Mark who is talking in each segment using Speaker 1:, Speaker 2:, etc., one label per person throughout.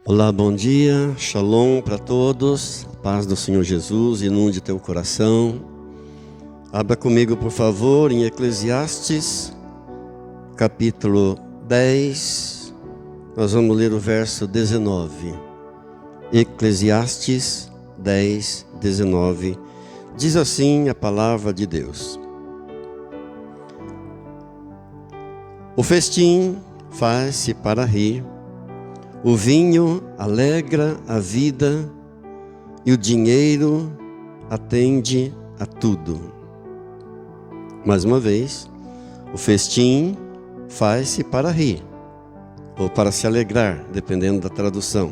Speaker 1: Olá, bom dia, shalom para todos, paz do Senhor Jesus, inunde teu coração. Abra comigo, por favor, em Eclesiastes, capítulo 10, nós vamos ler o verso 19. Eclesiastes 10, 19, diz assim a palavra de Deus: O festim faz-se para rir, o vinho alegra a vida e o dinheiro atende a tudo. Mais uma vez, o festim faz-se para rir, ou para se alegrar, dependendo da tradução.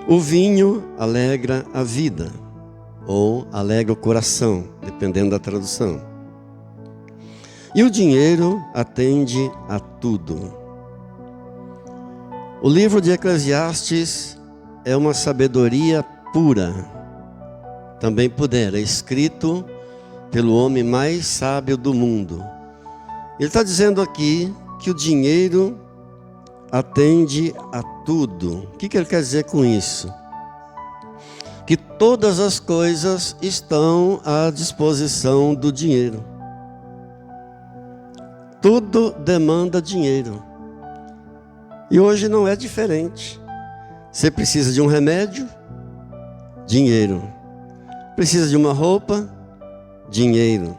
Speaker 1: O vinho alegra a vida, ou alegra o coração, dependendo da tradução. E o dinheiro atende a tudo. O livro de Eclesiastes é uma sabedoria pura. Também é escrito pelo homem mais sábio do mundo. Ele está dizendo aqui que o dinheiro atende a tudo. O que ele quer dizer com isso? Que todas as coisas estão à disposição do dinheiro. Tudo demanda dinheiro. E hoje não é diferente. Você precisa de um remédio? Dinheiro. Precisa de uma roupa? Dinheiro.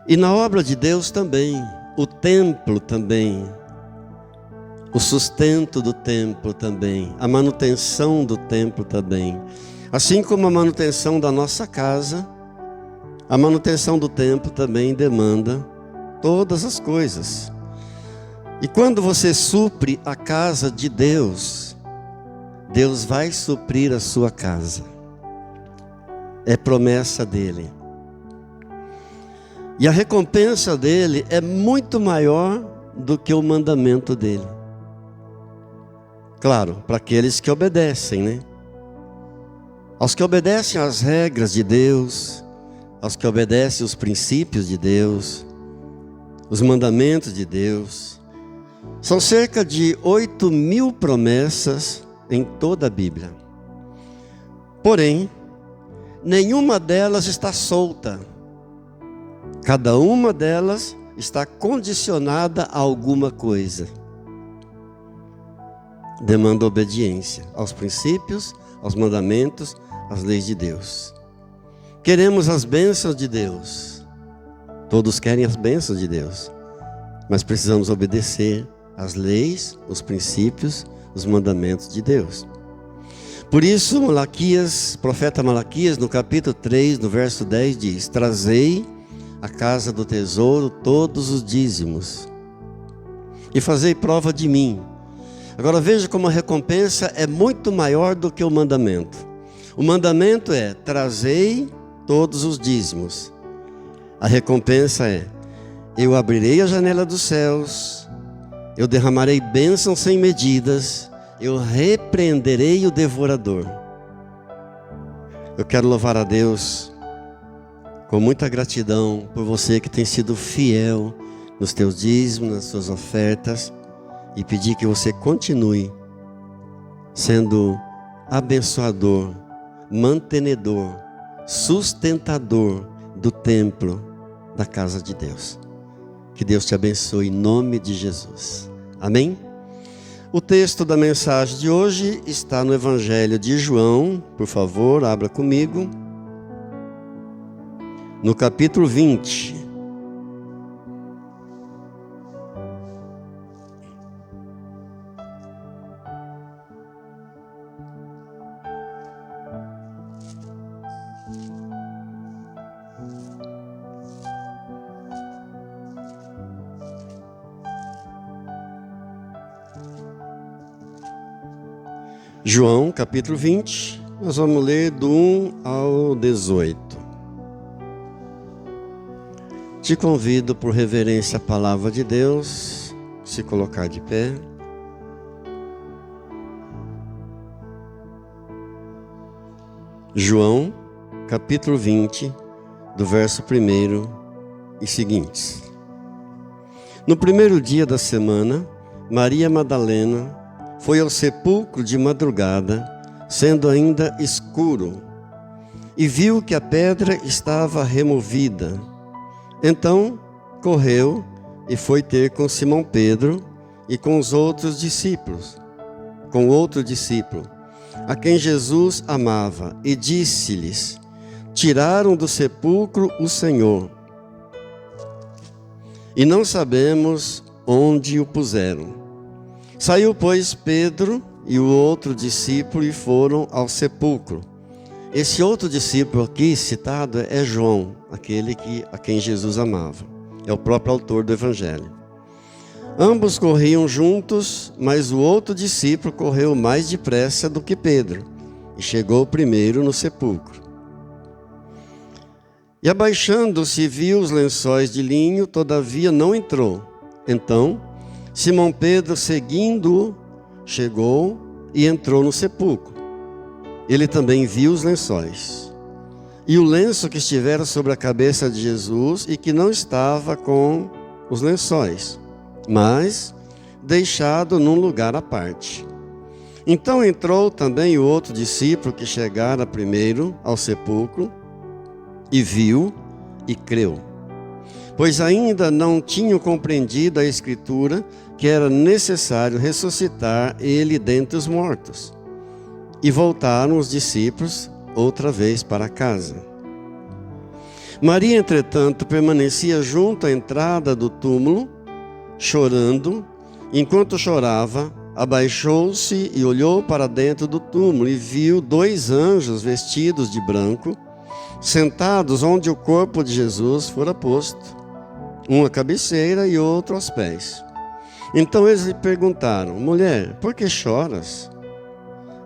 Speaker 1: E na obra de Deus também, o templo também, o sustento do templo também, a manutenção do templo também. Assim como a manutenção da nossa casa, a manutenção do templo também demanda todas as coisas. E quando você supre a casa de Deus, Deus vai suprir a sua casa. É promessa dele. E a recompensa dele é muito maior do que o mandamento dele. Claro, para aqueles que obedecem, né? Aos que obedecem às regras de Deus, aos que obedecem os princípios de Deus, os mandamentos de Deus. São cerca de 8.000 promessas em toda a Bíblia. Porém, nenhuma delas está solta. Cada uma delas está condicionada a alguma coisa. Demanda obediência aos princípios, aos mandamentos, às leis de Deus. Queremos as bênçãos de Deus. Todos querem as bênçãos de Deus. Mas precisamos obedecer as leis, os princípios, os mandamentos de Deus. Por isso, profeta Malaquias, no capítulo 3, no verso 10, diz: Trazei à casa do tesouro todos os dízimos, e fazei prova de mim. Agora veja como a recompensa é muito maior do que o mandamento. O mandamento é: trazei todos os dízimos. A recompensa é: eu abrirei a janela dos céus, eu derramarei bênçãos sem medidas, eu repreenderei o devorador. Eu quero louvar a Deus com muita gratidão por você que tem sido fiel nos teus dízimos, nas suas ofertas, e pedir que você continue sendo abençoador, mantenedor, sustentador do templo da casa de Deus. Que Deus te abençoe em nome de Jesus. Amém? O texto da mensagem de hoje está no Evangelho de João. Por favor, abra comigo. No capítulo 20. João, capítulo 20, nós vamos ler do 1 ao 18. Te convido, por reverência à palavra de Deus, se colocar de pé. João, capítulo 20, do verso 1 e seguintes. No primeiro dia da semana, Maria Madalena foi ao sepulcro de madrugada, sendo ainda escuro, e viu que a pedra estava removida. Então correu e foi ter com Simão Pedro e com os outros discípulos, com outro discípulo, a quem Jesus amava, e disse-lhes: tiraram do sepulcro o Senhor, e não sabemos onde o puseram. Saiu, pois, Pedro e o outro discípulo e foram ao sepulcro. Esse outro discípulo aqui citado é João, aquele a quem Jesus amava. É o próprio autor do Evangelho. Ambos corriam juntos, mas o outro discípulo correu mais depressa do que Pedro e chegou primeiro no sepulcro. E abaixando-se, viu os lençóis de linho, todavia não entrou. Então, Simão Pedro, seguindo-o, chegou e entrou no sepulcro. Ele também viu os lençóis, e o lenço que estivera sobre a cabeça de Jesus, e que não estava com os lençóis, mas deixado num lugar à parte. Então entrou também o outro discípulo que chegara primeiro ao sepulcro, e viu e creu, pois ainda não tinham compreendido a Escritura que era necessário ressuscitar ele dentre os mortos. E voltaram os discípulos outra vez para casa. Maria, entretanto, permanecia junto à entrada do túmulo, chorando. Enquanto chorava, abaixou-se e olhou para dentro do túmulo e viu 2 anjos vestidos de branco, sentados onde o corpo de Jesus fora posto, um à cabeceira e outro aos pés. Então eles lhe perguntaram: mulher, por que choras?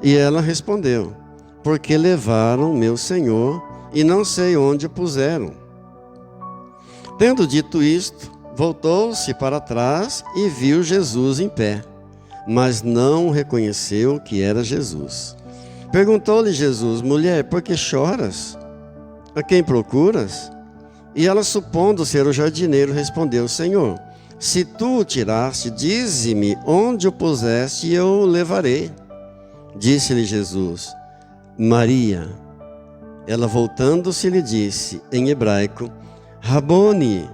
Speaker 1: E ela respondeu: porque levaram meu Senhor e não sei onde o puseram. Tendo dito isto, voltou-se para trás e viu Jesus em pé, mas não reconheceu que era Jesus. Perguntou-lhe Jesus: mulher, por que choras? A quem procuras? E ela, supondo ser o jardineiro, respondeu: Senhor, se tu o tiraste, dize-me onde o puseste e eu o levarei. Disse-lhe Jesus: Maria. Ela, voltando-se, lhe disse em hebraico: Raboni,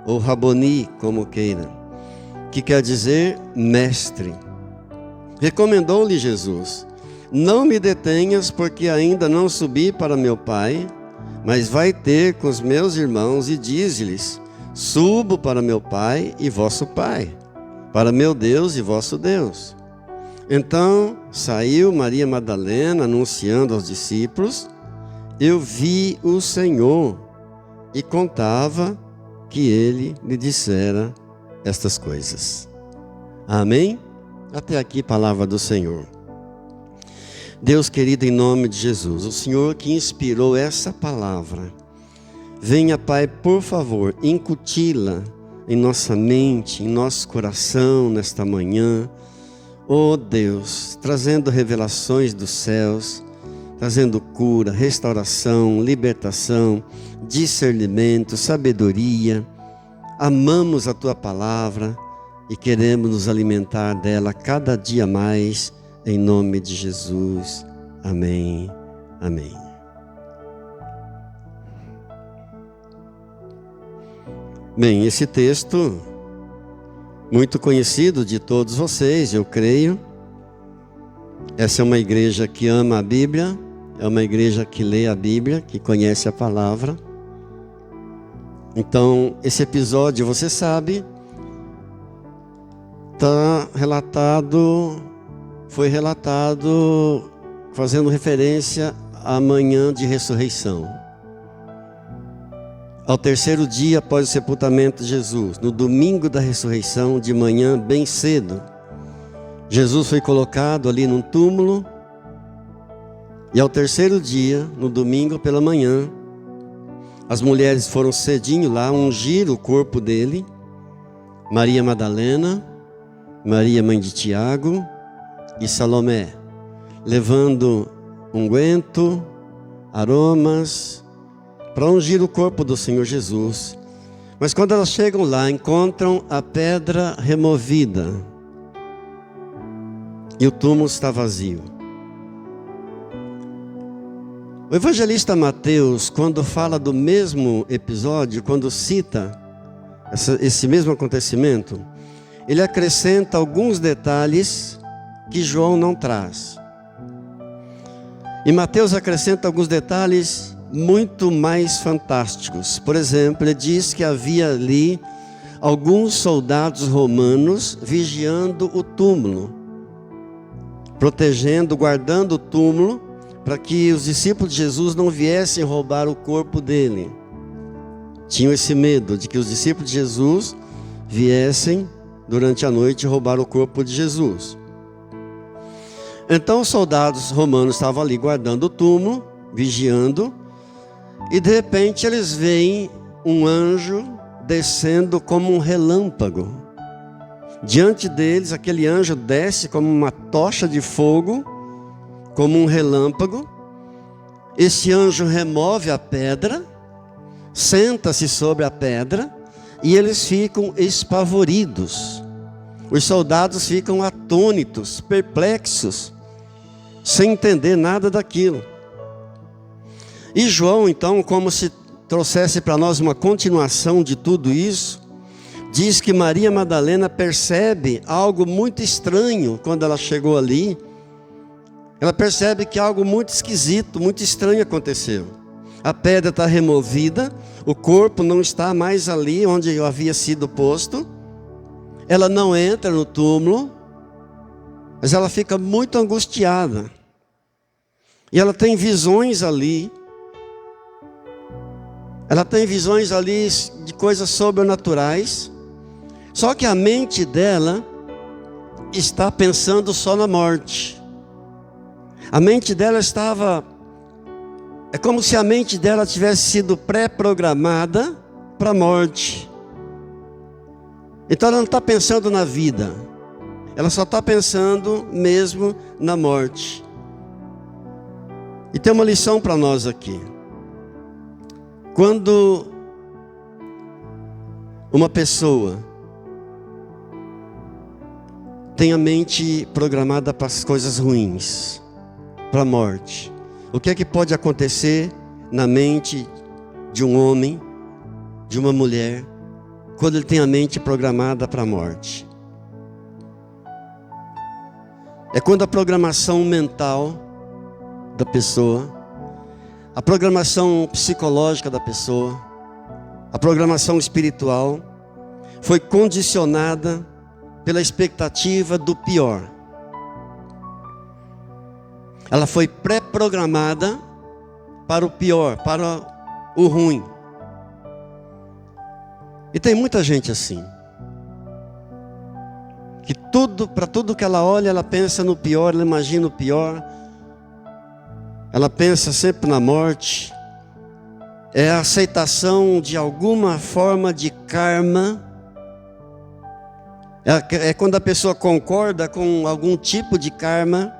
Speaker 1: ou Raboni, como queira, que quer dizer mestre. Recomendou-lhe Jesus: não me detenhas, porque ainda não subi para meu Pai, mas vai ter com os meus irmãos e dize-lhes: subo para meu Pai e vosso Pai, para meu Deus e vosso Deus. Então saiu Maria Madalena, anunciando aos discípulos: eu vi o Senhor, e contava que ele lhe dissera estas coisas. Amém? Até aqui, palavra do Senhor. Deus querido, em nome de Jesus, o Senhor que inspirou essa palavra, venha, Pai, por favor, incuti-la em nossa mente, em nosso coração nesta manhã. Oh Deus, trazendo revelações dos céus, trazendo cura, restauração, libertação, discernimento, sabedoria. Amamos a Tua palavra e queremos nos alimentar dela cada dia mais, em nome de Jesus. Amém. Amém. Bem, esse texto, muito conhecido de todos vocês, eu creio. Essa é uma igreja que ama a Bíblia, é uma igreja que lê a Bíblia, que conhece a palavra. Então, esse episódio, você sabe, foi relatado fazendo referência à manhã de ressurreição. Ao terceiro dia após o sepultamento de Jesus, no domingo da ressurreição, de manhã bem cedo, Jesus foi colocado ali num túmulo, e ao terceiro dia, no domingo pela manhã, as mulheres foram cedinho lá ungir o corpo dele. Maria Madalena, Maria mãe de Tiago e Salomé, levando unguento, aromas, para ungir o corpo do Senhor Jesus. Mas quando elas chegam lá, encontram a pedra removida. e o túmulo está vazio. O evangelista Mateus, quando fala do mesmo episódio, quando cita esse mesmo acontecimento, ele acrescenta alguns detalhes que João não traz. E Mateus acrescenta alguns detalhes muito mais fantásticos. Por exemplo, ele diz que havia ali alguns soldados romanos vigiando o túmulo, protegendo, guardando o túmulo, para que os discípulos de Jesus não viessem roubar o corpo dele. Tinham esse medo de que os discípulos de Jesus viessem durante a noite roubar o corpo de Jesus. Então os soldados romanos estavam ali guardando o túmulo, vigiando, e de repente eles veem um anjo descendo como um relâmpago. Diante deles, aquele anjo desce como uma tocha de fogo, como um relâmpago. Esse anjo remove a pedra, senta-se sobre a pedra, e eles ficam espavoridos. Os soldados ficam atônitos, perplexos, sem entender nada daquilo. E João, então, como se trouxesse para nós uma continuação de tudo isso, diz que Maria Madalena percebe algo muito estranho quando ela chegou ali. Ela percebe que algo muito esquisito, muito estranho aconteceu. A pedra está removida, o corpo não está mais ali onde havia sido posto. Ela não entra no túmulo, mas ela fica muito angustiada. E ela tem visões ali. Ela tem visões ali de coisas sobrenaturais. Só que a mente dela está pensando só na morte. A mente dela estava... É como se a mente dela tivesse sido pré-programada para a morte. Então ela não está pensando na vida. Ela só está pensando mesmo na morte. E tem uma lição para nós aqui. Quando uma pessoa tem a mente programada para as coisas ruins, para a morte, o que é que pode acontecer na mente de um homem, de uma mulher, quando ele tem a mente programada para a morte? É quando a programação mental da pessoa, a programação psicológica da pessoa, a programação espiritual foi condicionada pela expectativa do pior. Ela foi pré-programada para o pior, para o ruim. E tem muita gente assim, que para tudo que ela olha, ela pensa no pior, ela imagina o pior. Ela pensa sempre na morte. É a aceitação de alguma forma de karma. É quando a pessoa concorda com algum tipo de karma.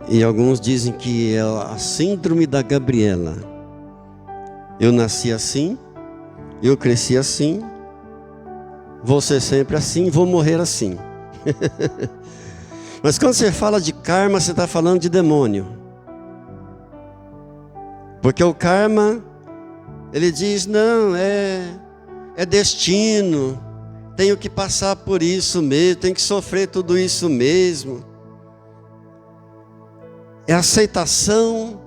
Speaker 1: E alguns dizem que é a síndrome da Gabriela. Eu nasci assim, eu cresci assim, vou ser sempre assim, vou morrer assim. Mas quando você fala de karma, você está falando de demônio. Porque o karma, ele diz, não, é destino, tenho que passar por isso mesmo, tenho que sofrer tudo isso mesmo. É a aceitação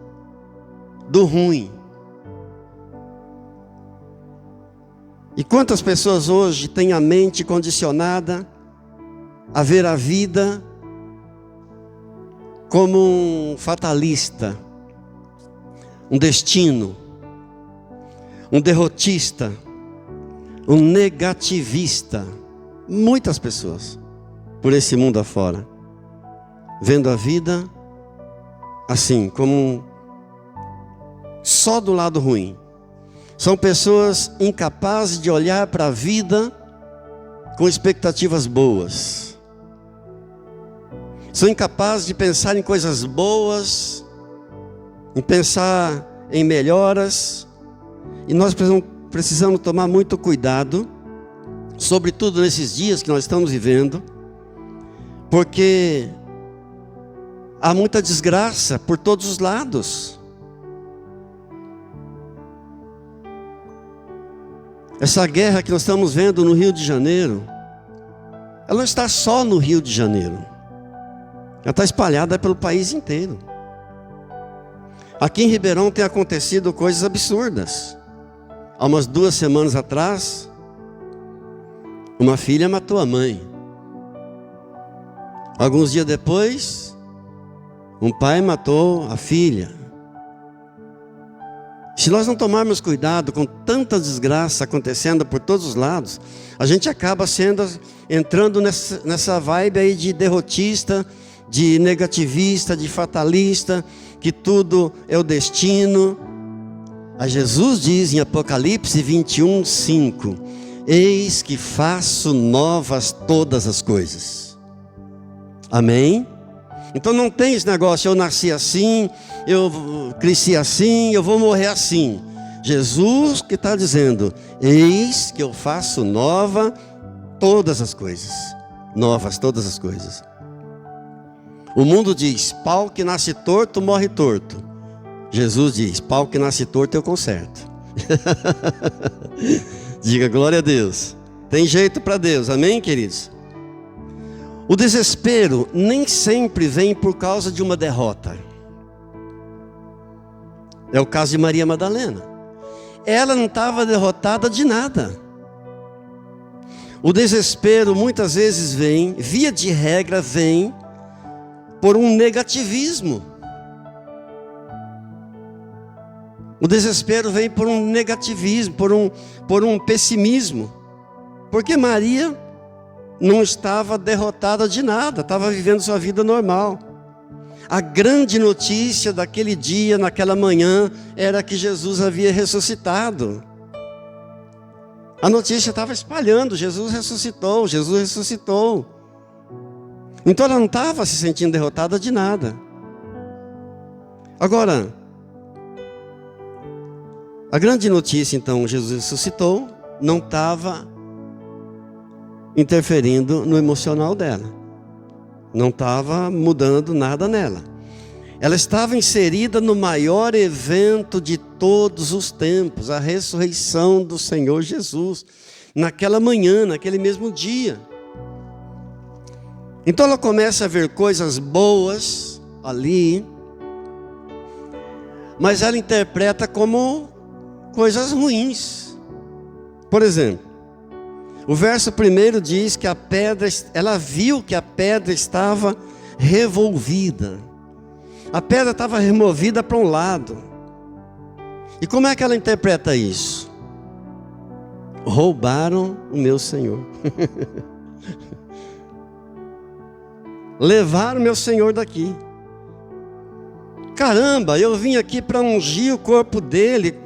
Speaker 1: do ruim. E quantas pessoas hoje têm a mente condicionada a ver a vida como um fatalista, um destino, um derrotista, um negativista. Muitas pessoas por esse mundo afora, vendo a vida assim, como só do lado ruim. São pessoas incapazes de olhar para a vida com expectativas boas. São incapazes de pensar em coisas boas, em pensar em melhoras. E nós precisamos tomar muito cuidado sobretudo nesses dias que nós estamos vivendo, porque há muita desgraça por todos os lados. Essa guerra que nós estamos vendo no Rio de Janeiro, ela não está só no Rio de Janeiro, ela está espalhada pelo país inteiro. Aqui em Ribeirão tem acontecido coisas absurdas. Há umas 2 semanas atrás, uma filha matou a mãe. Alguns dias depois, um pai matou a filha. Se nós não tomarmos cuidado com tanta desgraça acontecendo por todos os lados, a gente acaba entrando nessa vibe aí de derrotista, de negativista, de fatalista, que tudo é o destino. Mas Jesus diz em Apocalipse 21:5: eis que faço novas todas as coisas. Amém? Então não tem esse negócio, eu nasci assim, eu cresci assim, eu vou morrer assim. Jesus que está dizendo: eis que eu faço nova todas as coisas. Novas todas as coisas. O mundo diz: pau que nasce torto, morre torto. Jesus diz: pau que nasce torto, eu conserto. Diga glória a Deus. Tem jeito para Deus, amém, queridos? O desespero nem sempre vem por causa de uma derrota. É o caso de Maria Madalena. Ela não estava derrotada de nada. O desespero muitas vezes vem, via de regra vem, por um negativismo. O desespero vem por um negativismo, por um pessimismo. Porque Maria não estava derrotada de nada, estava vivendo sua vida normal. A grande notícia daquele dia, naquela manhã, era que Jesus havia ressuscitado. A notícia estava espalhando: Jesus ressuscitou, Jesus ressuscitou. Então ela não estava se sentindo derrotada de nada. Agora, a grande notícia então, Jesus ressuscitou, não estava interferindo no emocional dela. Não estava mudando nada nela. Ela estava inserida no maior evento de todos os tempos, a ressurreição do Senhor Jesus, naquela manhã, naquele mesmo dia. Então ela começa a ver coisas boas ali, mas ela interpreta como coisas ruins. Por exemplo, o verso 1 diz que ela viu que a pedra estava revolvida. A pedra estava removida para um lado. E como é que ela interpreta isso? Roubaram o meu Senhor. Levaram o meu Senhor daqui. Caramba, eu vim aqui para ungir o corpo dele.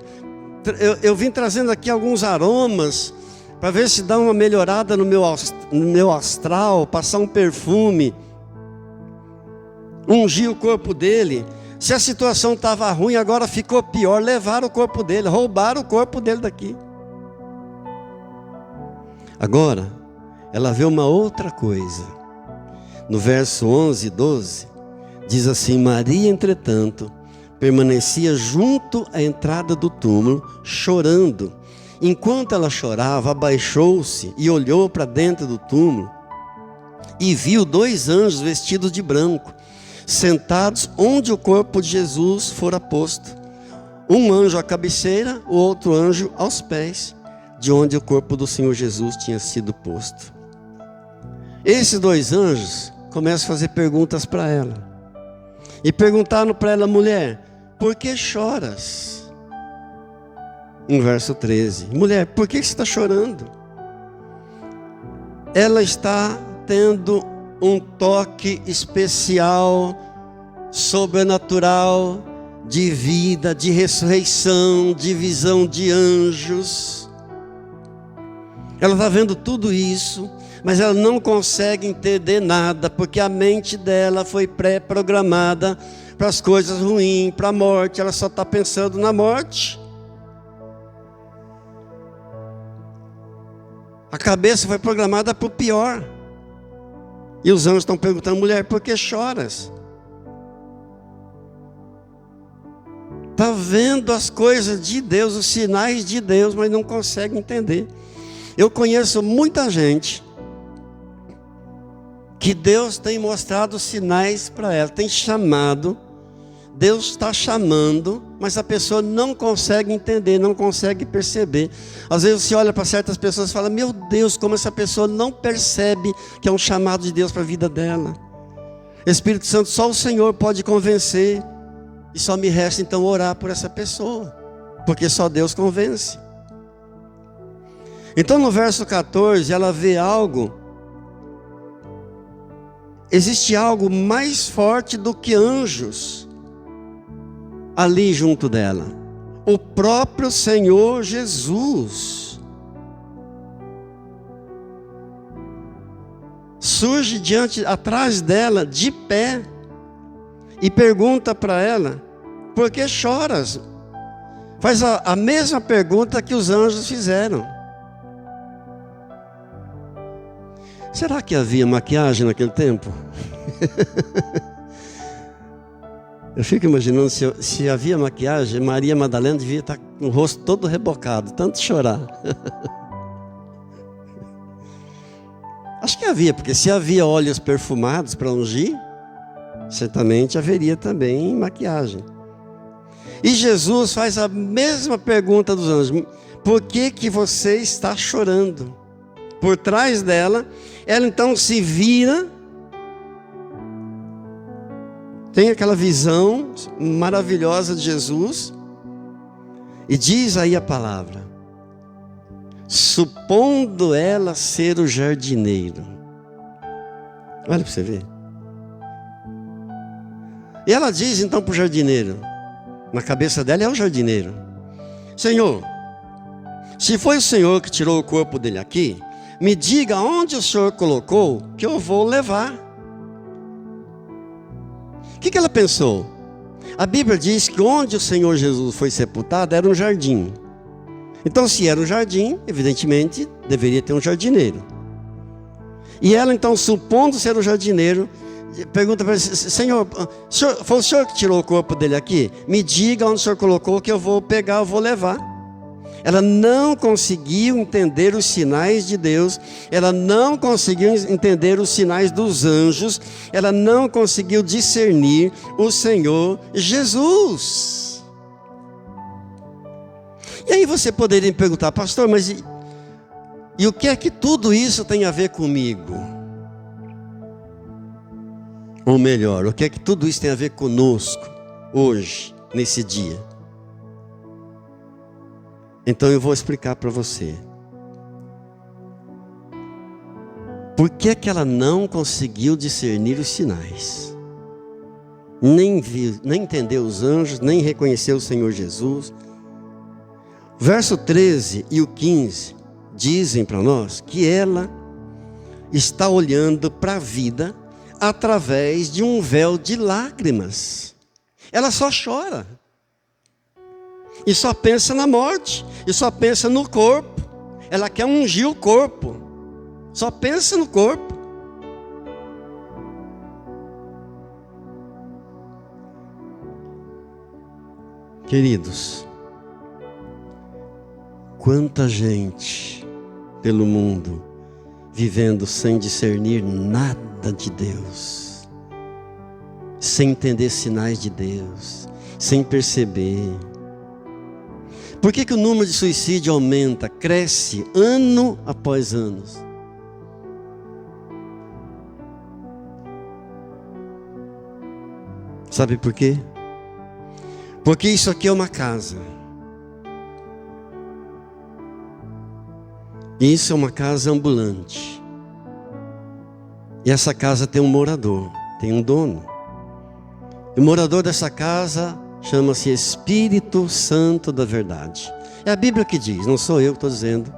Speaker 1: Eu vim trazendo aqui alguns aromas, para ver se dá uma melhorada no meu astral, passar um perfume, ungir o corpo dele. Se a situação estava ruim, agora ficou pior. Levaram o corpo dele, roubaram o corpo dele daqui. Agora, ela vê uma outra coisa. No verso 11 e 12, diz assim: Maria, entretanto, permanecia junto à entrada do túmulo, chorando. Enquanto ela chorava, abaixou-se e olhou para dentro do túmulo e viu 2 anjos vestidos de branco, sentados onde o corpo de Jesus fora posto. Um anjo à cabeceira, o outro anjo aos pés, de onde o corpo do Senhor Jesus tinha sido posto. Esses 2 anjos começam a fazer perguntas para ela. E perguntaram para ela: mulher, por que choras? No verso 13, mulher, por que você está chorando? Ela está tendo um toque especial, sobrenatural, de vida, de ressurreição, de visão de anjos. Ela está vendo tudo isso, mas ela não consegue entender nada, porque a mente dela foi pré-programada para as coisas ruins, para a morte. Ela só está pensando na morte. A cabeça foi programada para o pior. E os anjos estão perguntando: mulher, por que choras? Está vendo as coisas de Deus, os sinais de Deus, mas não consegue entender. Eu conheço muita gente que Deus tem mostrado sinais para ela, tem chamado, Deus está chamando, mas a pessoa não consegue entender, não consegue perceber. Às vezes você olha para certas pessoas e fala: meu Deus, como essa pessoa não percebe que é um chamado de Deus para a vida dela. Espírito Santo, só o Senhor pode convencer. E só me resta então orar por essa pessoa, porque só Deus convence. Então no verso 14 ela vê algo. Existe algo mais forte do que anjos ali junto dela. O próprio Senhor Jesus surge atrás dela, de pé, e pergunta para ela: por que choras? Faz a mesma pergunta que os anjos fizeram. Será que havia maquiagem naquele tempo? Eu fico imaginando, se havia maquiagem, Maria Madalena devia estar com o rosto todo rebocado, tanto chorar. Acho que havia, porque se havia óleos perfumados para ungir, certamente haveria também maquiagem. E Jesus faz a mesma pergunta dos anjos: por que você está chorando? Por trás dela, ela então se vira, tem aquela visão maravilhosa de Jesus, e diz aí a palavra: supondo ela ser o jardineiro. Olha para você ver. E ela diz então para o jardineiro, na cabeça dela é o jardineiro: Senhor, se foi o Senhor que tirou o corpo dele aqui, me diga onde o Senhor colocou, que eu vou levar. O que ela pensou? A Bíblia diz que onde o Senhor Jesus foi sepultado era um jardim. Então, se era um jardim, evidentemente deveria ter um jardineiro. E ela então, supondo ser o jardineiro, pergunta para ele: Senhor, foi o Senhor que tirou o corpo dele aqui? Me diga onde o Senhor colocou, que eu vou pegar, eu vou levar. Ela não conseguiu entender os sinais de Deus, ela não conseguiu entender os sinais dos anjos, ela não conseguiu discernir o Senhor Jesus. E aí você poderia me perguntar: pastor, mas e o que é que tudo isso tem a ver comigo? Ou melhor, o que é que tudo isso tem a ver conosco, hoje, nesse dia? Então eu vou explicar para você. Por que que ela não conseguiu discernir os sinais? Nem viu, nem entendeu os anjos, nem reconheceu o Senhor Jesus. Verso 13 e o 15 dizem para nós que ela está olhando para a vida através de um véu de lágrimas. Ela só chora. E só pensa na morte. E só pensa no corpo. Ela quer ungir o corpo. Só pensa no corpo. Queridos, quanta gente pelo mundo vivendo sem discernir nada de Deus, sem entender sinais de Deus, sem perceber. Por que o número de suicídio aumenta, cresce ano após ano? Sabe por quê? Porque isso aqui é uma casa. Isso é uma casa ambulante. E essa casa tem um morador, tem um dono. E o morador dessa casa chama-se Espírito Santo da Verdade. É a Bíblia que diz, não sou eu que estou dizendo.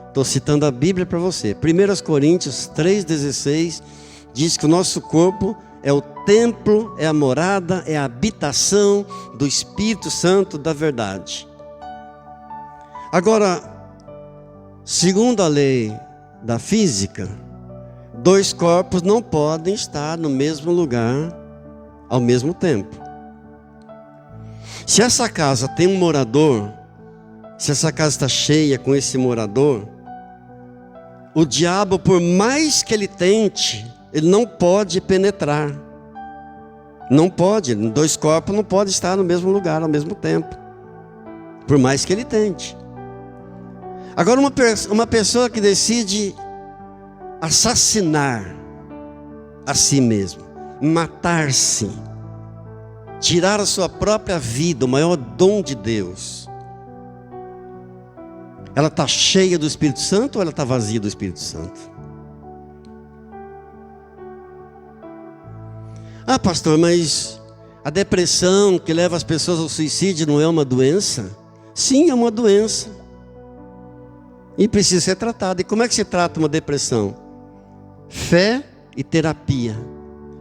Speaker 1: Estou citando a Bíblia para você. 1 Coríntios 3,16 diz que o nosso corpo é o templo, é a morada, é a habitação do Espírito Santo da Verdade. Agora, segundo a lei da física, dois corpos não podem estar no mesmo lugar ao mesmo tempo. Se essa casa tem um morador, se essa casa está cheia com esse morador, o diabo, por mais que ele tente, ele não pode penetrar. Não pode, dois corpos não podem estar no mesmo lugar ao mesmo tempo, por mais que ele tente. Agora, uma pessoa que decide assassinar a si mesmo, matar-se, tirar a sua própria vida, o maior dom de Deus, ela está cheia do Espírito Santo ou ela está vazia do Espírito Santo? Ah, pastor, mas a depressão que leva as pessoas ao suicídio não é uma doença? Sim, é uma doença. E precisa ser tratada. E como é que se trata uma depressão? Fé e terapia.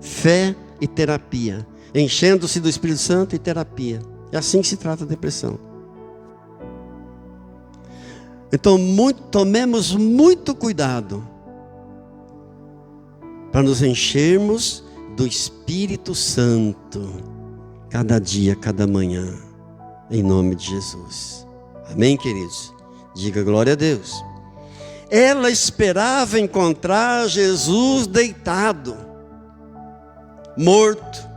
Speaker 1: Fé e terapia. Enchendo-se do Espírito Santo e terapia. É assim que se trata a depressão. Então, tomemos muito cuidado para nos enchermos do Espírito Santo, cada dia, cada manhã, em nome de Jesus. Amém, queridos? Diga glória a Deus. Ela esperava encontrar Jesus deitado, morto.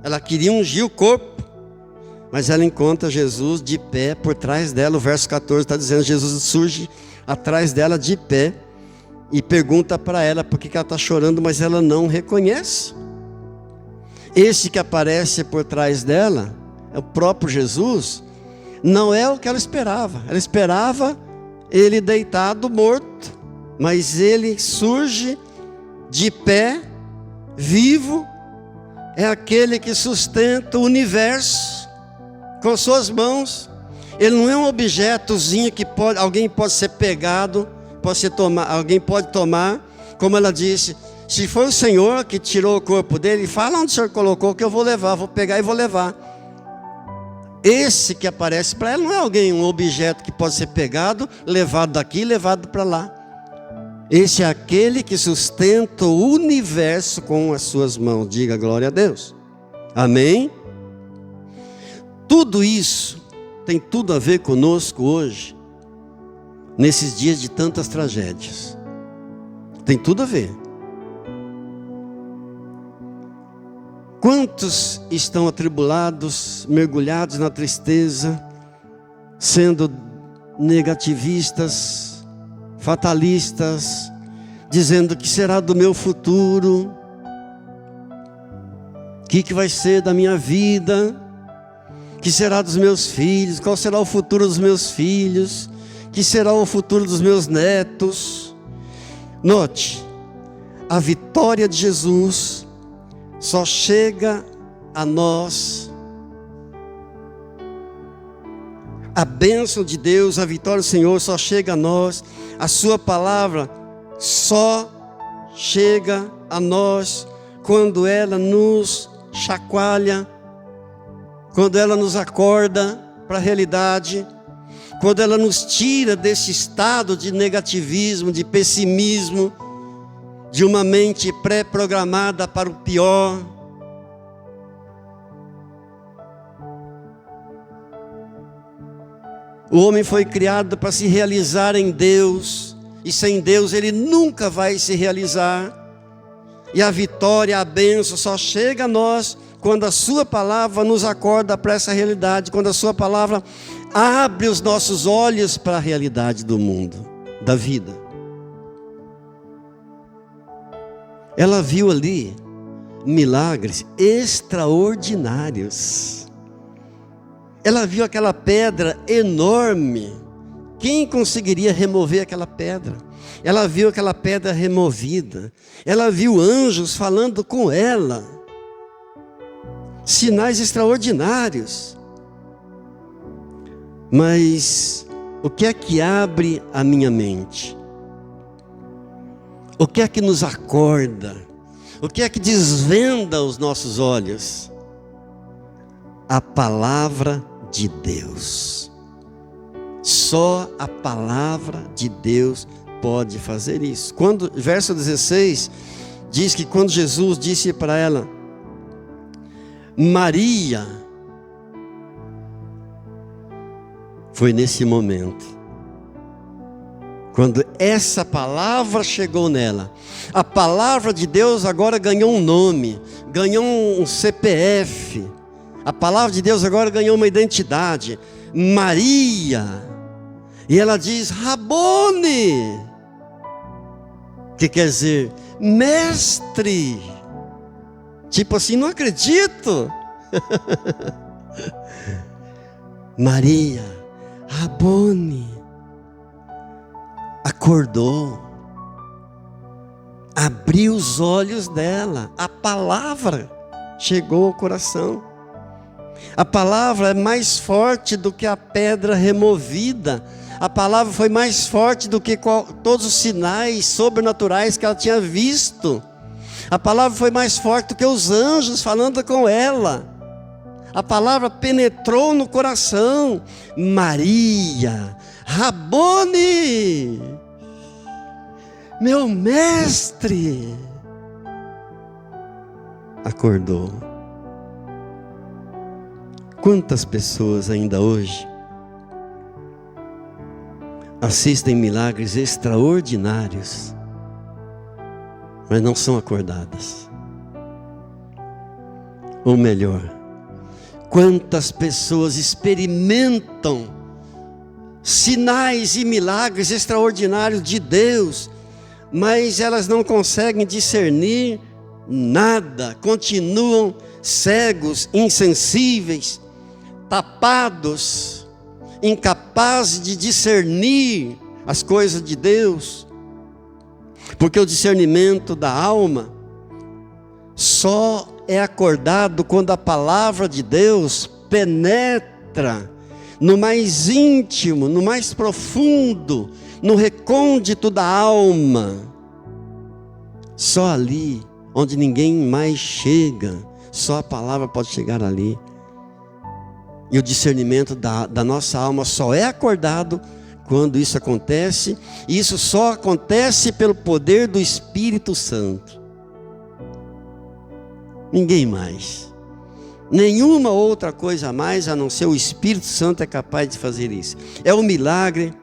Speaker 1: Ela queria ungir o corpo, mas ela encontra Jesus de pé por trás dela. O verso 14 está dizendo: Jesus surge atrás dela de pé e pergunta para ela por que ela está chorando, mas ela não reconhece. Esse que aparece por trás dela, é o próprio Jesus, não é o que ela esperava. Ela esperava ele deitado, morto, mas ele surge de pé, vivo. É aquele que sustenta o universo com suas mãos. Ele não é um objetozinho que alguém pode ser pegado, alguém pode tomar. Como ela disse, se foi o Senhor que tirou o corpo dele, fala onde o Senhor colocou que eu vou levar, vou pegar e vou levar. Esse que aparece para ela não é alguém, um objeto que pode ser pegado, levado daqui e levado para lá. Esse é aquele que sustenta o universo com as suas mãos. Diga glória a Deus. Amém? Tudo isso tem tudo a ver conosco hoje, nesses dias de tantas tragédias. Tem tudo a ver. Quantos estão atribulados, mergulhados na tristeza, sendo negativistas, fatalistas, dizendo que será do meu futuro, o que vai ser da minha vida, que será dos meus filhos, qual será o futuro dos meus filhos, que será o futuro dos meus netos. Note, a vitória de Jesus só chega a nós, a bênção de Deus, a vitória do Senhor só chega a nós, a sua palavra só chega a nós quando ela nos chacoalha, quando ela nos acorda para a realidade, quando ela nos tira desse estado de negativismo, de pessimismo, de uma mente pré-programada para o pior. O homem foi criado para se realizar em Deus, e sem Deus ele nunca vai se realizar. E a vitória, a bênção só chega a nós quando a sua palavra nos acorda para essa realidade, quando a sua palavra abre os nossos olhos para a realidade do mundo, da vida. Ela viu ali milagres extraordinários. Ela viu aquela pedra enorme. Quem conseguiria remover aquela pedra? Ela viu aquela pedra removida. Ela viu anjos falando com ela. Sinais extraordinários. Mas o que é que abre a minha mente? O que é que nos acorda? O que é que desvenda os nossos olhos? A palavra de Deus. Só a palavra de Deus pode fazer isso. Verso 16 diz que quando Jesus disse para ela, Maria, foi nesse momento, quando essa palavra chegou nela, a palavra de Deus agora ganhou um nome, ganhou um CPF, a palavra de Deus agora ganhou uma identidade, Maria, e ela diz, Rabone, que quer dizer, mestre, tipo assim, não acredito, Maria, Rabone, acordou, abriu os olhos dela, a palavra chegou ao coração. A palavra é mais forte do que a pedra removida. A palavra foi mais forte do que todos os sinais sobrenaturais que ela tinha visto. A palavra foi mais forte do que os anjos falando com ela. A palavra penetrou no coração. Maria, Rabone, meu mestre, acordou. Quantas pessoas ainda hoje assistem milagres extraordinários, mas não são acordadas? Ou melhor, quantas pessoas experimentam sinais e milagres extraordinários de Deus, mas elas não conseguem discernir nada, continuam cegos, insensíveis, tapados, incapazes de discernir as coisas de Deus, porque o discernimento da alma só é acordado quando a palavra de Deus penetra no mais íntimo, no mais profundo, no recôndito da alma. Só ali, onde ninguém mais chega, só a palavra pode chegar ali. E o discernimento da nossa alma só é acordado quando isso acontece. E isso só acontece pelo poder do Espírito Santo. Ninguém mais. Nenhuma outra coisa a mais a não ser o Espírito Santo é capaz de fazer isso. É um milagre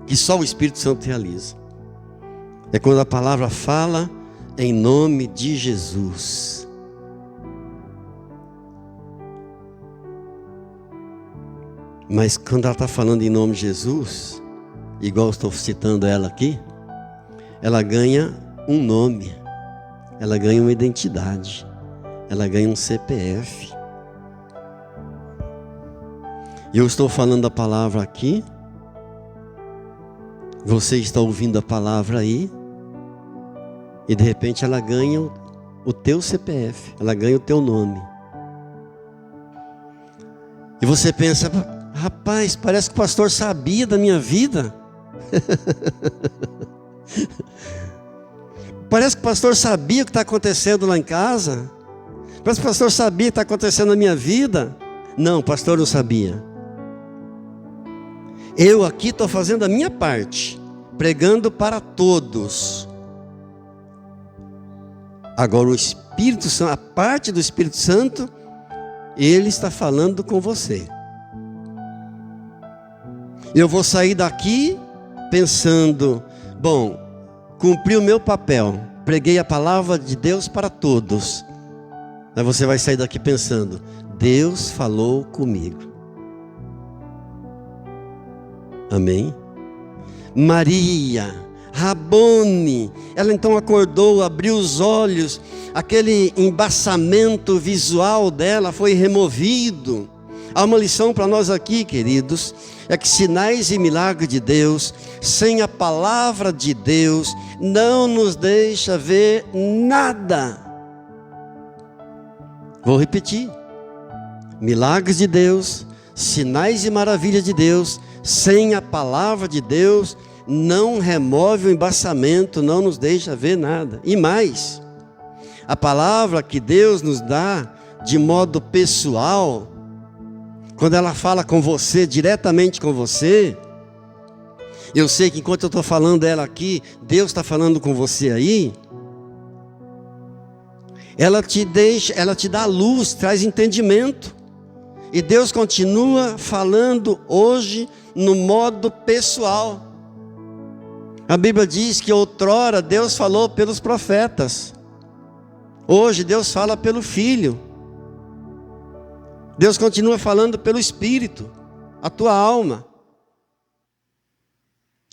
Speaker 1: que só o Espírito Santo realiza. É quando a palavra fala em nome de Jesus. Mas quando ela está falando em nome de Jesus, igual eu estou citando ela aqui, ela ganha um nome, ela ganha uma identidade, ela ganha um CPF. E eu estou falando a palavra aqui, você está ouvindo a palavra aí, e de repente ela ganha o teu CPF, ela ganha o teu nome. E você pensa, rapaz, parece que o pastor sabia da minha vida. Parece que o pastor sabia o que está acontecendo lá em casa. Parece que o pastor sabia o que está acontecendo na minha vida. Não, o pastor não sabia. Eu aqui estou fazendo a minha parte, pregando para todos. Agora o Espírito Santo, a parte do Espírito Santo, ele está falando com você. Eu vou sair daqui pensando, bom, cumpri o meu papel, preguei a palavra de Deus para todos. Aí você vai sair daqui pensando, Deus falou comigo. Amém? Maria, Rabone, ela então acordou, abriu os olhos, aquele embaçamento visual dela foi removido. Há uma lição para nós aqui, queridos, é que sinais e milagres de Deus, sem a palavra de Deus, não nos deixa ver nada. Vou repetir, milagres de Deus, sinais e maravilhas de Deus, sem a palavra de Deus, não remove o embaçamento, não nos deixa ver nada. E mais, a palavra que Deus nos dá de modo pessoal, quando ela fala com você, diretamente com você, Eu sei que enquanto eu estou falando dela aqui, Deus está falando com você aí. Ela te dá luz, traz entendimento. E Deus continua falando hoje no modo pessoal. A Bíblia diz que outrora Deus falou pelos profetas. Hoje Deus fala pelo Filho. Deus continua falando pelo Espírito, a tua alma.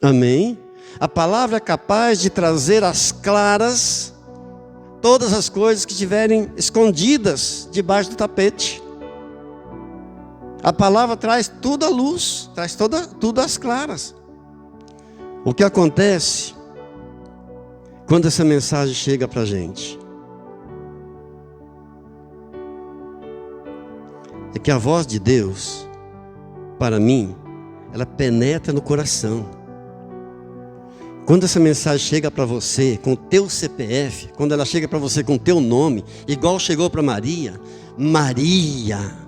Speaker 1: Amém? A palavra é capaz de trazer às claras todas as coisas que estiverem escondidas debaixo do tapete. A palavra traz tudo à luz, traz tudo às claras. O que acontece quando essa mensagem chega para a gente? É que a voz de Deus, para mim, ela penetra no coração. Quando essa mensagem chega para você com o teu CPF, quando ela chega para você com o teu nome, igual chegou para Maria, Maria.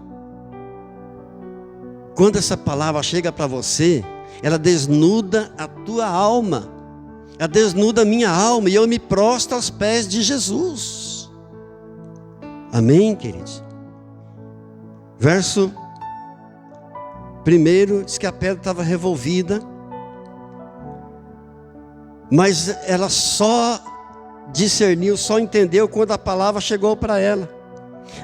Speaker 1: Quando essa palavra chega para você, ela desnuda a tua alma, ela desnuda a minha alma, e eu me prostro aos pés de Jesus. Amém, queridos? Verso 1 diz que a pedra estava revolvida, mas ela só discerniu, só entendeu quando a palavra chegou para ela.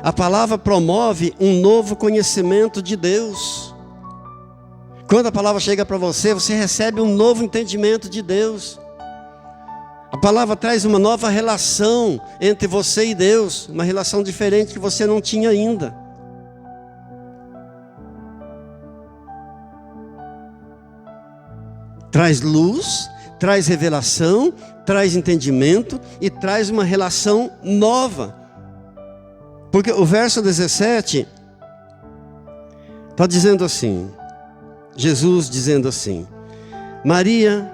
Speaker 1: A palavra promove um novo conhecimento de Deus. Quando a palavra chega para você, você recebe um novo entendimento de Deus. A palavra traz uma nova relação entre você e Deus, uma relação diferente que você não tinha ainda. Traz luz, traz revelação, traz entendimento e traz uma relação nova. Porque o verso 17 está dizendo assim, Jesus dizendo assim: Maria,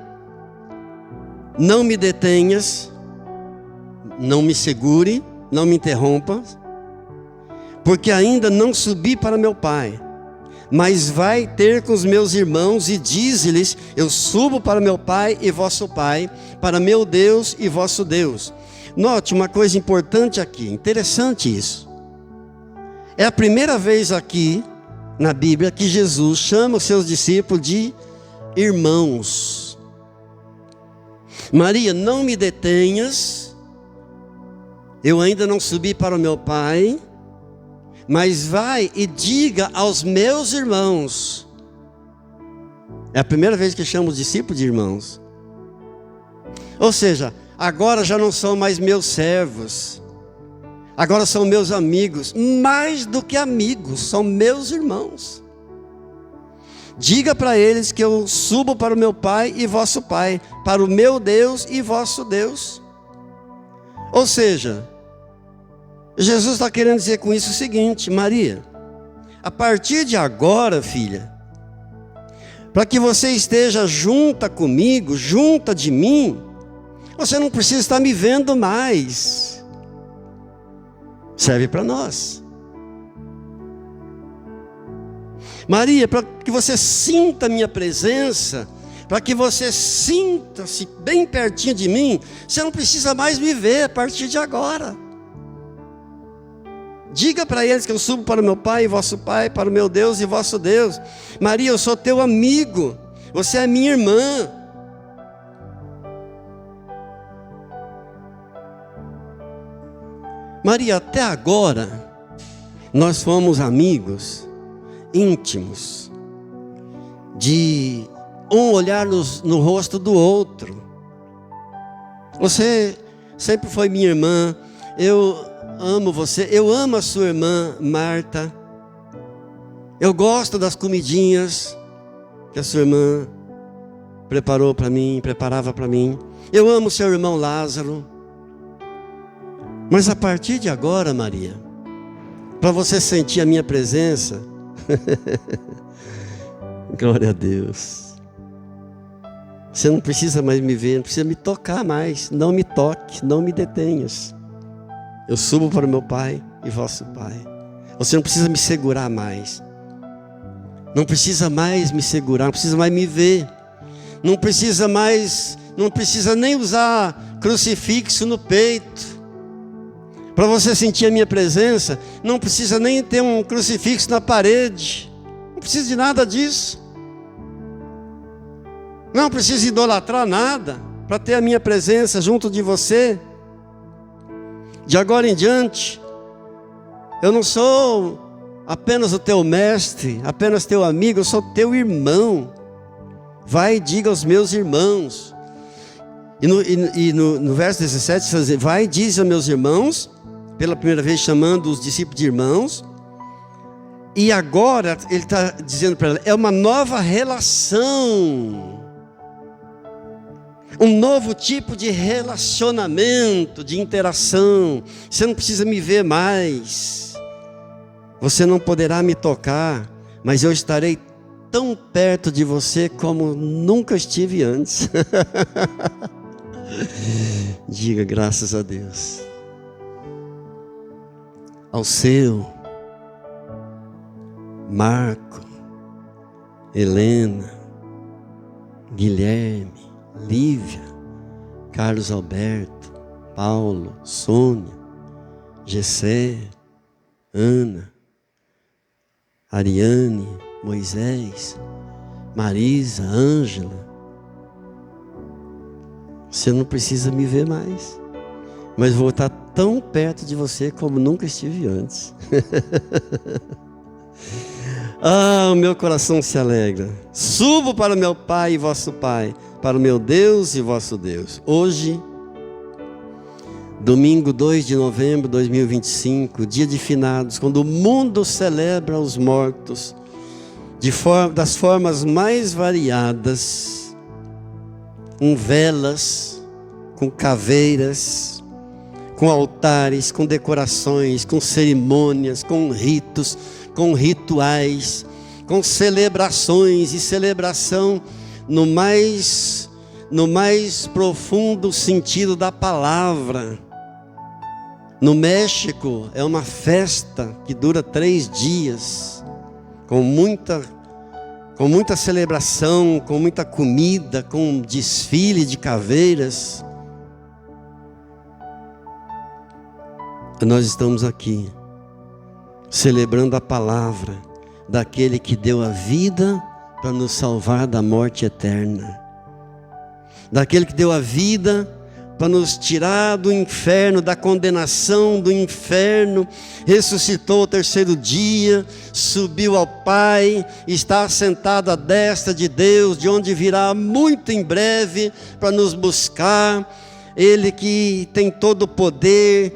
Speaker 1: não me detenhas, não me segure, não me interrompa, porque ainda não subi para meu Pai. Mas vai ter com os meus irmãos e dize-lhes: eu subo para meu Pai e vosso Pai, para meu Deus e vosso Deus. Note uma coisa importante aqui, interessante isso. É a primeira vez aqui na Bíblia que Jesus chama os seus discípulos de irmãos. Maria, não me detenhas, eu ainda não subi para o meu Pai, mas vai e diga aos meus irmãos. É a primeira vez que chamo os discípulos de irmãos. Ou seja, agora já não são mais meus servos, agora são meus amigos, mais do que amigos, são meus irmãos. Diga para eles que eu subo para o meu Pai e vosso Pai, para o meu Deus e vosso Deus. Ou seja, Jesus está querendo dizer com isso o seguinte: Maria, a partir de agora, filha, para que você esteja junta comigo, junta de mim, você não precisa estar me vendo mais. Serve para nós. Maria, para que você sinta a minha presença, para que você sinta-se bem pertinho de mim, você não precisa mais me ver a partir de agora. Diga para eles que eu subo para o meu Pai e vosso Pai, para o meu Deus e vosso Deus. Maria, eu sou teu amigo, você é minha irmã. Maria, até agora, nós fomos amigos íntimos, de um olhar no rosto do outro. Você sempre foi minha irmã, eu amo você, eu amo a sua irmã Marta, eu gosto das comidinhas que a sua irmã preparou para mim, preparava para mim, eu amo seu irmão Lázaro. Mas a partir de agora, Maria, para você sentir a minha presença, glória a Deus, você não precisa mais me ver, não precisa me tocar mais, não me toque, não me detenhas. Eu subo para o meu Pai e vosso Pai. Você não precisa me segurar mais. Não precisa mais me segurar, não precisa mais me ver. Não precisa nem usar crucifixo no peito. Para você sentir a minha presença, não precisa nem ter um crucifixo na parede. Não precisa de nada disso. Não precisa idolatrar nada para ter a minha presença junto de você. De agora em diante, eu não sou apenas o teu mestre, apenas teu amigo, eu sou teu irmão. Vai e diga aos meus irmãos. E no verso 17, você vai dizer, vai e diz aos meus irmãos, pela primeira vez chamando os discípulos de irmãos. E agora ele está dizendo para ela, é uma nova relação. Um novo tipo de relacionamento, de interação. Você não precisa me ver mais. Você não poderá me tocar, mas eu estarei tão perto de você como nunca estive antes. Diga graças a Deus. Ao seu, Marco, Helena, Guilherme, Lívia, Carlos Alberto, Paulo, Sônia, Gessé, Ana, Ariane, Moisés, Marisa, Ângela. Você não precisa me ver mais, mas vou estar tão perto de você como nunca estive antes. Ah, o meu coração se alegra. Subo para o meu Pai e vosso Pai, para o meu Deus e vosso Deus. Hoje, domingo 2 de novembro de 2025, dia de finados, quando o mundo celebra os mortos, das formas mais variadas, com velas, com caveiras, com altares, com decorações, com cerimônias, com ritos, com rituais, com celebrações e celebração no mais profundo sentido da palavra. No México é uma festa que dura 3 dias, com muita celebração, com muita comida, com desfile de caveiras. Nós estamos aqui celebrando a palavra daquele que deu a vida para nos salvar da morte eterna, daquele que deu a vida para nos tirar do inferno, da condenação do inferno, ressuscitou ao 3º dia, subiu ao Pai, está assentado à destra de Deus, de onde virá muito em breve para nos buscar. Ele que tem todo o poder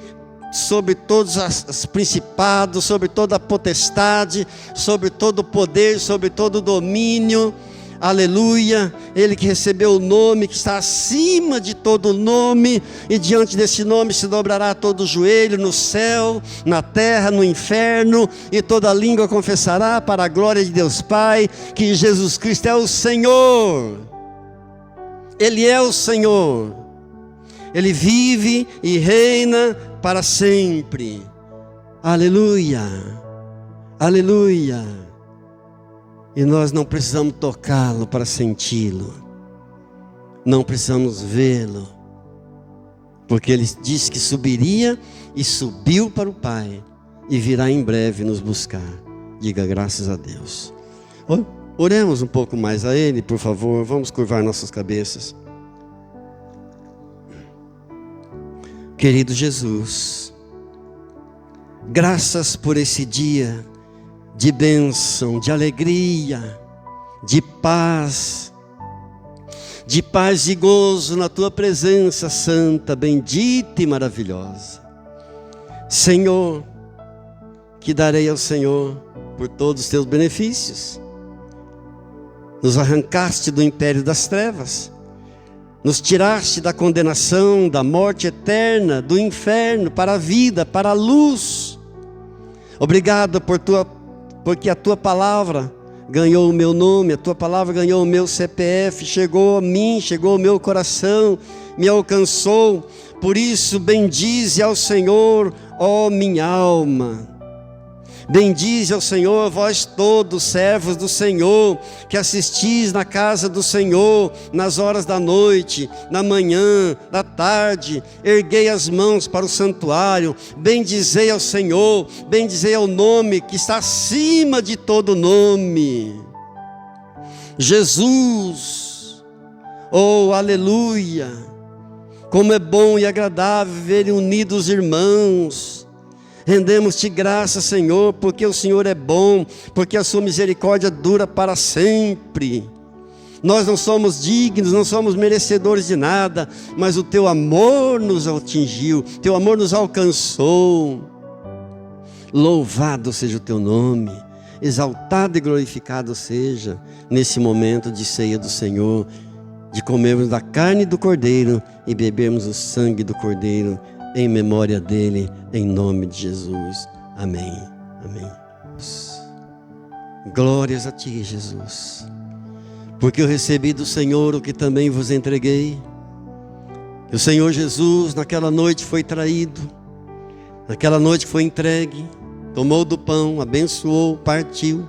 Speaker 1: sobre todos os principados, sobre toda a potestade, sobre todo o poder, sobre todo o domínio. Aleluia. Ele que recebeu o nome que está acima de todo nome, e diante desse nome se dobrará todo o joelho no céu, na terra, no inferno, e toda língua confessará para a glória de Deus Pai que Jesus Cristo é o Senhor. Ele é o Senhor. Ele vive e reina para sempre. Aleluia. Aleluia. E nós não precisamos tocá-lo para senti-lo. Não precisamos vê-lo. Porque ele disse que subiria e subiu para o Pai. E virá em breve nos buscar. Diga graças a Deus. Oremos um pouco mais a Ele, por favor. Vamos curvar nossas cabeças. Querido Jesus, graças por esse dia de bênção, de alegria, de paz e gozo na Tua presença santa, bendita e maravilhosa. Senhor, que darei ao Senhor por todos os Teus benefícios. Nos arrancaste do império das trevas, nos tiraste da condenação, da morte eterna, do inferno, para a vida, para a luz. Obrigado porque a Tua palavra ganhou o meu nome, a Tua palavra ganhou o meu CPF, chegou a mim, chegou ao meu coração, me alcançou. Por isso bendize ao Senhor, ó minha alma. Bendize ao Senhor, vós todos, servos do Senhor, que assistis na casa do Senhor, nas horas da noite, na manhã, da tarde. Erguei as mãos para o santuário, bendizei ao Senhor, bendizei ao nome que está acima de todo nome. Jesus, oh aleluia, como é bom e agradável viverem unidos irmãos. Rendemos-te graça, Senhor, porque o Senhor é bom, porque a sua misericórdia dura para sempre. Nós não somos dignos, não somos merecedores de nada, mas o teu amor nos atingiu, teu amor nos alcançou. Louvado seja o teu nome, exaltado e glorificado seja nesse momento de ceia do Senhor, de comermos da carne do Cordeiro e bebermos o sangue do Cordeiro, em memória dele, em nome de Jesus. Amém. Amém. Glórias a ti, Jesus, porque eu recebi do Senhor o que também vos entreguei. O Senhor Jesus naquela noite foi traído, naquela noite foi entregue, tomou do pão, abençoou, partiu,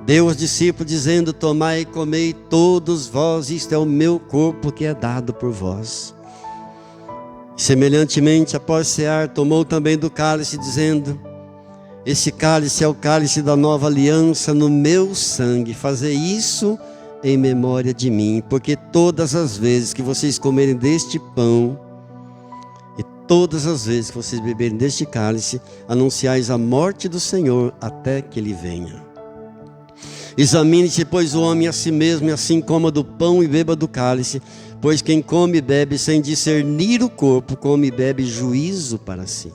Speaker 1: deu aos discípulos dizendo: tomai e comei todos vós, isto é o meu corpo que é dado por vós. Semelhantemente, após cear, tomou também do cálice, dizendo: este cálice é o cálice da nova aliança no meu sangue, fazei isso em memória de mim, porque todas as vezes que vocês comerem deste pão e todas as vezes que vocês beberem deste cálice, anunciais a morte do Senhor até que ele venha. Examine-se, pois, o homem a si mesmo, e assim coma do pão e beba do cálice. Pois quem come e bebe sem discernir o corpo, come e bebe juízo para si.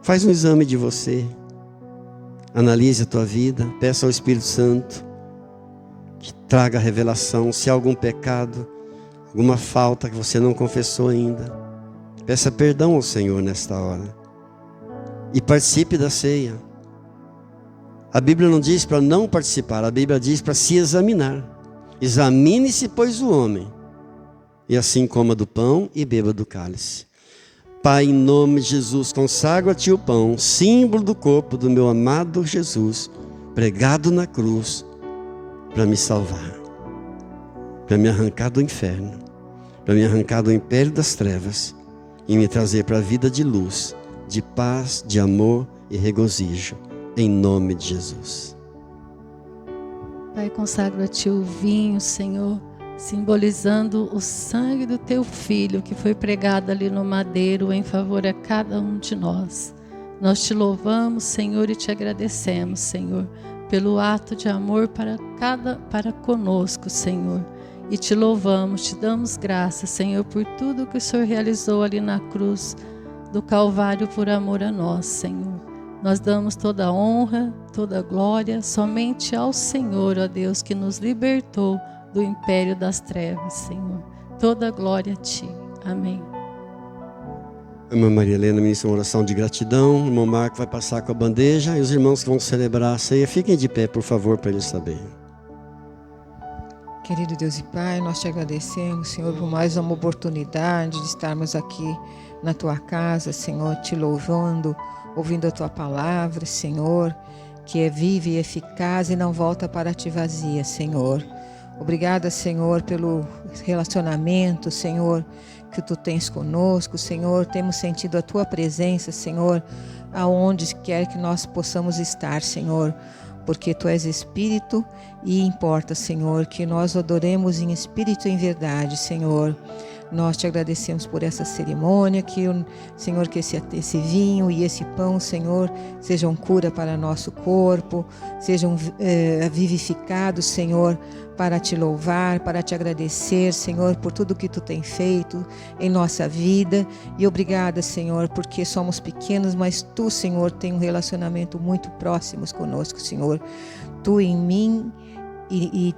Speaker 1: Faz um exame de você. Analise a tua vida. Peça ao Espírito Santo que traga a revelação. Se há algum pecado, alguma falta que você não confessou ainda, peça perdão ao Senhor nesta hora. E participe da ceia. A Bíblia não diz para não participar, a Bíblia diz para se examinar. Examine-se, pois, o homem, e assim coma do pão e beba do cálice. Pai, em nome de Jesus, consagro a ti o pão, símbolo do corpo do meu amado Jesus, pregado na cruz, para me salvar, para me arrancar do inferno, para me arrancar do império das trevas e me trazer para a vida de luz, de paz, de amor e regozijo, em nome de Jesus.
Speaker 2: Pai, consagro a ti o vinho, Senhor, simbolizando o sangue do teu filho que foi pregado ali no madeiro em favor a cada um de nós. Nós te louvamos, Senhor, e te agradecemos, Senhor, pelo ato de amor para conosco, Senhor. E te louvamos, te damos graças, Senhor, por tudo que o Senhor realizou ali na cruz do Calvário por amor a nós, Senhor. Nós damos toda a honra, toda a glória somente ao Senhor, ó Deus, que nos libertou do império das trevas, Senhor. Toda a glória a ti. Amém.
Speaker 1: A irmã Maria Helena ministra uma oração de gratidão. O irmão Marco vai passar com a bandeja. E os irmãos que vão celebrar a ceia, fiquem de pé, por favor, para eles saberem.
Speaker 3: Querido Deus e Pai, nós te agradecemos, Senhor, por mais uma oportunidade de estarmos aqui na tua casa, Senhor, te louvando, ouvindo a tua palavra, Senhor, que é viva e eficaz e não volta para ti vazia, Senhor. Obrigada, Senhor, pelo relacionamento, Senhor, que tu tens conosco, Senhor. Temos sentido a tua presença, Senhor, aonde quer que nós possamos estar, Senhor, porque tu és Espírito e importa, Senhor, que nós adoremos em espírito e em verdade, Senhor. Nós te agradecemos por essa cerimônia, Senhor, que esse vinho e esse pão, Senhor, sejam cura para nosso corpo, sejam vivificados, Senhor, para te louvar, para te agradecer, Senhor, por tudo que tu tem feito em nossa vida. E obrigada, Senhor, porque somos pequenos, mas tu, Senhor, tem um relacionamento muito próximo conosco, Senhor. Tu em mim e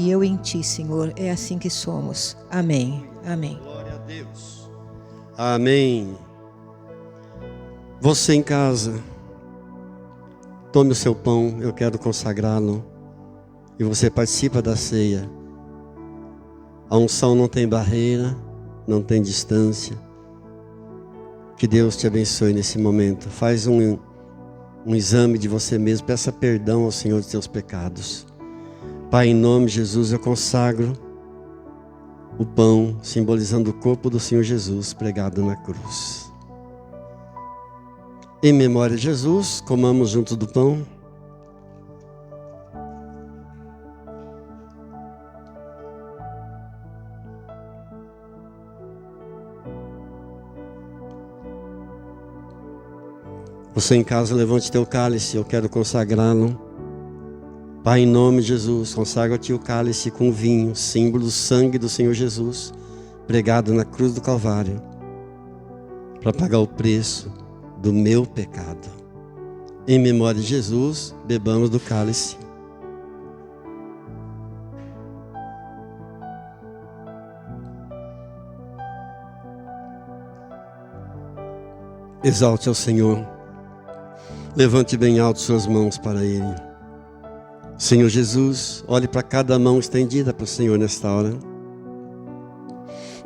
Speaker 3: eu em ti, Senhor. É assim que somos. Amém. Amém.
Speaker 1: Glória a Deus. Amém. Você em casa, tome o seu pão, eu quero consagrá-lo. E você participa da ceia. A unção não tem barreira, não tem distância. Que Deus te abençoe nesse momento. Faz um um exame de você mesmo. Peça perdão ao Senhor de seus pecados. Pai, em nome de Jesus, eu consagro o pão, simbolizando o corpo do Senhor Jesus pregado na cruz. Em memória de Jesus, comamos junto do pão. Você em casa, levante teu cálice, eu quero consagrá-lo. Pai, em nome de Jesus, consagra-te o cálice com vinho, símbolo do sangue do Senhor Jesus, pregado na cruz do Calvário, para pagar o preço do meu pecado. Em memória de Jesus, bebamos do cálice. Exalte ao Senhor. Levante bem alto suas mãos para Ele. Senhor Jesus, olhe para cada mão estendida para o Senhor nesta hora.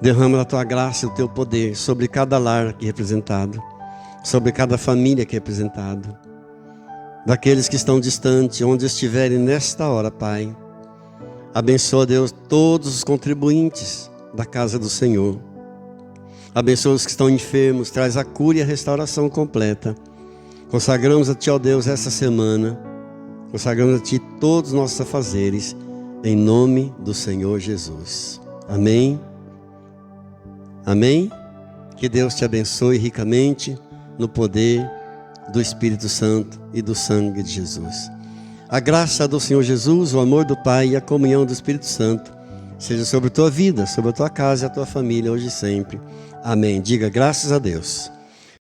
Speaker 1: Derrama a tua graça e o teu poder sobre cada lar aqui representado, sobre cada família aqui representada, daqueles que estão distantes, onde estiverem nesta hora, Pai. Abençoa, Deus, todos os contribuintes da casa do Senhor. Abençoa os que estão enfermos, traz a cura e a restauração completa. Consagramos a Ti, ó Deus, essa semana. Consagramos a Ti todos os nossos afazeres, em nome do Senhor Jesus. Amém. Amém. Que Deus te abençoe ricamente no poder do Espírito Santo e do sangue de Jesus. A graça do Senhor Jesus, o amor do Pai e a comunhão do Espírito Santo seja sobre a tua vida, sobre a tua casa e a tua família, hoje e sempre. Amém. Diga graças a Deus.